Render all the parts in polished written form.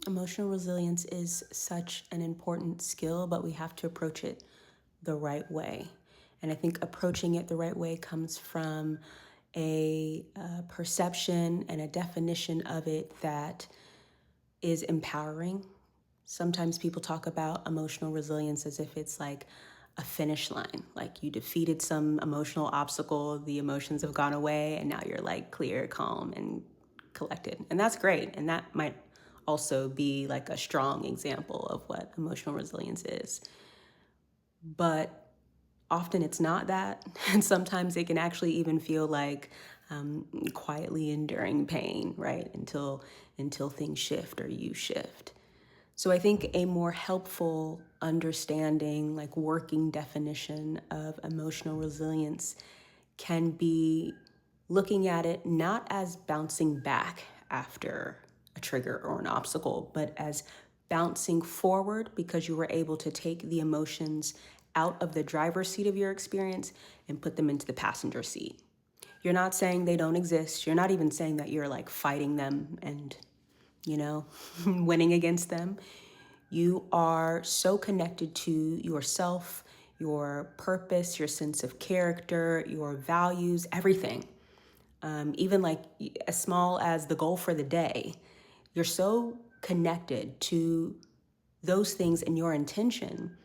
Emotional resilience is such an important skill, but we have to approach it the right way. And I think approaching it the right way comes from a perception and a definition of it that is empowering. Sometimes people talk about emotional resilience as if it's like a finish line, like you defeated some emotional obstacle, the emotions have gone away, and now you're like clear, calm, and collected. And that's great. And that might also be like a strong example of what emotional resilience is. But often it's not that. And sometimes it can actually even feel like quietly enduring pain, right? Until things shift or you shift. So I think a more helpful understanding, like working definition of emotional resilience can be looking at it not as bouncing back after a trigger or an obstacle, but as bouncing forward because you were able to take the emotions out of the driver's seat of your experience and put them into the passenger seat. You're not saying they don't exist. You're not even saying that you're like fighting them and, winning against them. You are so connected to yourself, your purpose, your sense of character, your values, everything. Even like as small as the goal for the day, you're so connected to those things and your intention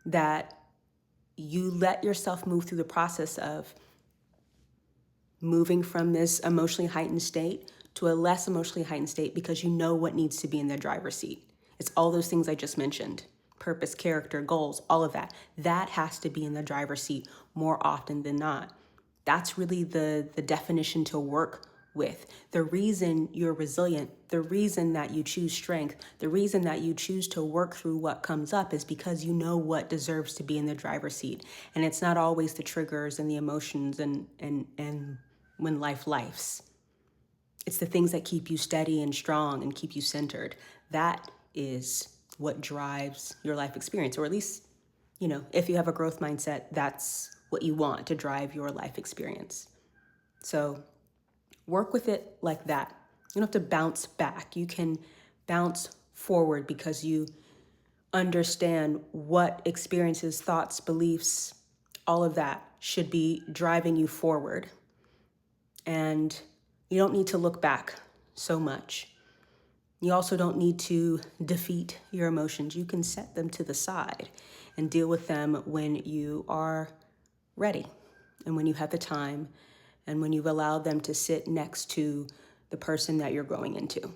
that you let yourself move through the process of moving from this emotionally heightened state to a less emotionally heightened state because you know what needs to be in the driver's seat. It's all those things I just mentioned: purpose, character, goals, all of that. That has to be in the driver's seat more often than not. That's really the definition to work with. The reason you're resilient, the reason that you choose strength, the reason that you choose to work through what comes up is because you know what deserves to be in the driver's seat. And it's not always the triggers and the emotions and when life lifes. It's the things that keep you steady and strong and keep you centered. That is what drives your life experience, or at least, if you have a growth mindset, that's what you want to drive your life experience. So work with it like that. You don't have to bounce back. You can bounce forward because you understand what experiences, thoughts, beliefs, all of that should be driving you forward. And you don't need to look back so much. You also don't need to defeat your emotions. You can set them to the side and deal with them when you are ready and when you have the time and when you've allowed them to sit next to the person that you're growing into.